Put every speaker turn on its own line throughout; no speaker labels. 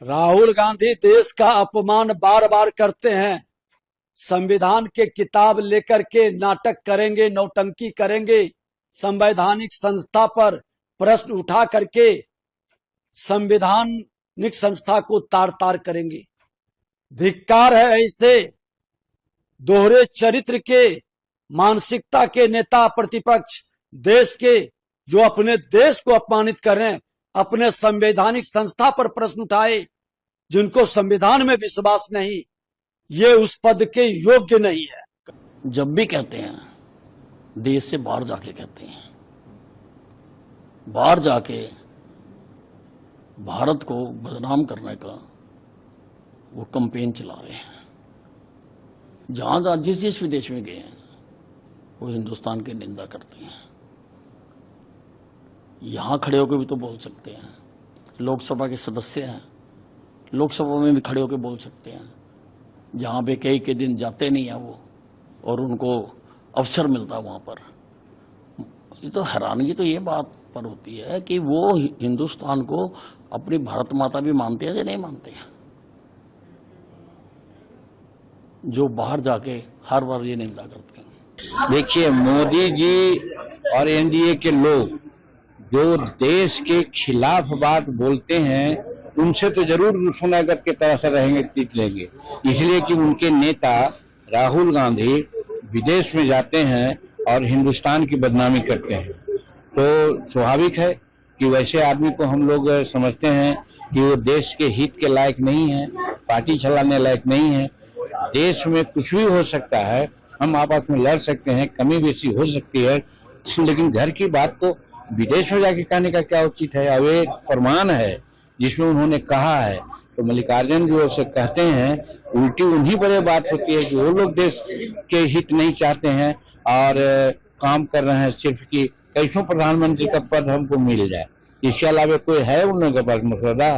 राहुल गांधी देश का अपमान बार बार करते हैं। संविधान के किताब लेकर के नाटक करेंगे, नौटंकी करेंगे, संवैधानिक संस्था पर प्रश्न उठा करके संवैधानिक संस्था को तार तार करेंगे। धिक्कार है ऐसे दोहरे चरित्र के, मानसिकता के नेता प्रतिपक्ष, देश के जो अपने देश को अपमानित कर रहे हैं, अपने संवैधानिक संस्था पर प्रश्न उठाए, जिनको संविधान में विश्वास नहीं, ये उस पद के योग्य नहीं है।
जब भी कहते हैं देश से बाहर जाके कहते हैं, बाहर जाके भारत को बदनाम करने का वो कैंपेन चला रहे हैं। जहां जहां जिस विदेश में गए हैं वो हिंदुस्तान की निंदा करते हैं। यहां खड़े होकर भी तो बोल सकते हैं, लोकसभा के सदस्य हैं, लोकसभा में भी खड़े होकर बोल सकते हैं। जहां पे कई के दिन जाते नहीं है वो और उनको अवसर मिलता है वहां पर। ये तो हैरानगी तो ये बात पर होती है कि वो हिंदुस्तान को अपनी भारत माता भी मानते हैं या नहीं मानते हैं, जो बाहर जाके हर बार ये निंदा करते हैं।
देखिए, मोदी जी और एनडीए के लोग जो देश के खिलाफ बात बोलते हैं, उनसे तो जरूर रुस्फुनगर की तरह से रहेंगे, जीत लेंगे। इसलिए कि उनके नेता राहुल गांधी विदेश में जाते हैं और हिंदुस्तान की बदनामी करते हैं। तो स्वाभाविक है कि वैसे आदमी को हम लोग समझते हैं कि वो देश के हित के लायक नहीं है, पार्टी चलाने लायक नहीं है। देश में कुछ भी हो सकता है, हम आपस में लड़ सकते हैं, कमी बेसी हो सकती है, लेकिन घर की बात तो विदेश में जाके कहने का क्या उचित है। अब एक फरमान है जिसमें उन्होंने कहा है, तो मल्लिकार्जुन जो से कहते हैं, उल्टी उन्हीं पर यह बात होती है कि वो लोग देश के हित नहीं चाहते हैं और काम कर रहे हैं सिर्फ कि कैसों प्रधानमंत्री का पद हमको मिल जाए। इसके अलावा कोई है उन लोगों के पास मसौदा?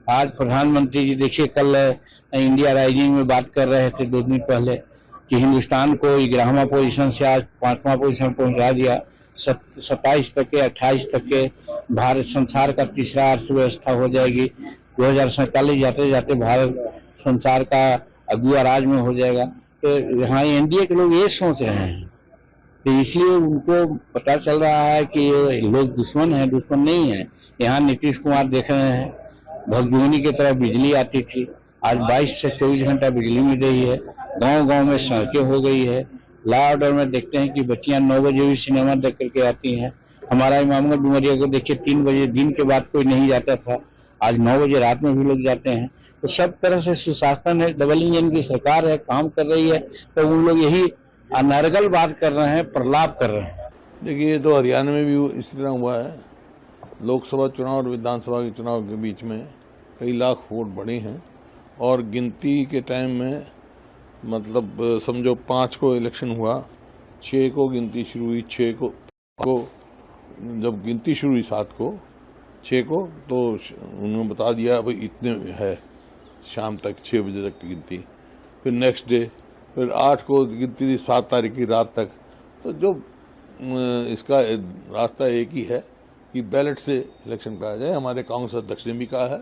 आज प्रधानमंत्री जी देखिए, कल इंडिया राइजिंग में बात कर रहे थे 2 दिन पहले कि हिंदुस्तान को 11वां पोजीशन से आज 5वां पोजीशन पहुंचा दिया। 27 तक के 28 तक के भारत संसार का तीसरा अर्थव्यवस्था हो जाएगी। 2047 जाते जाते भारत संसार का अगुआ राज में हो जाएगा। तो यहाँ एनडीए के लोग ये सोच रहे हैं, तो इसलिए उनको पता चल रहा है कि ये लोग दुश्मन हैं, दुश्मन नहीं है। यहाँ नीतीश कुमार देख रहे हैं, भगजोनी की तरफ बिजली आती थी, आज 22 से 24 घंटा बिजली मिल रही है। गांव गांव में सड़कें हो गई है। लॉ ऑर्डर में देखते हैं कि बच्चियां 9 बजे भी सिनेमा देख करके आती हैं। हमारा इमामगंज डुमरिया को देखिए, 3 बजे दिन के बाद कोई नहीं जाता था, आज 9 बजे रात में भी लोग जाते हैं। तो सब तरह से सुशासन है, डबल इंजन की सरकार है, काम कर रही है। तो उन लोग यही अनर्गल बात कर रहे हैं, प्रलाप कर रहे हैं।
देखिए, ये तो हरियाणा में भी इसी तरह हुआ है। लोकसभा चुनाव और विधानसभा के चुनाव के बीच में कई लाख वोट बढ़े हैं और गिनती के टाइम में मतलब समझो 5 को इलेक्शन हुआ, 6 को गिनती शुरू हुई, 6 को जब गिनती शुरू हुई 7 को 6 को, तो उन्होंने बता दिया भाई इतने है, शाम तक 6 बजे तक की गिनती। फिर नेक्स्ट डे फिर 8 को गिनती थी, 7 तारीख की रात तक। तो जो इसका रास्ता एक ही है कि बैलेट से इलेक्शन कराया जाए। हमारे कांग्रेस अध्यक्ष ने भी कहा है।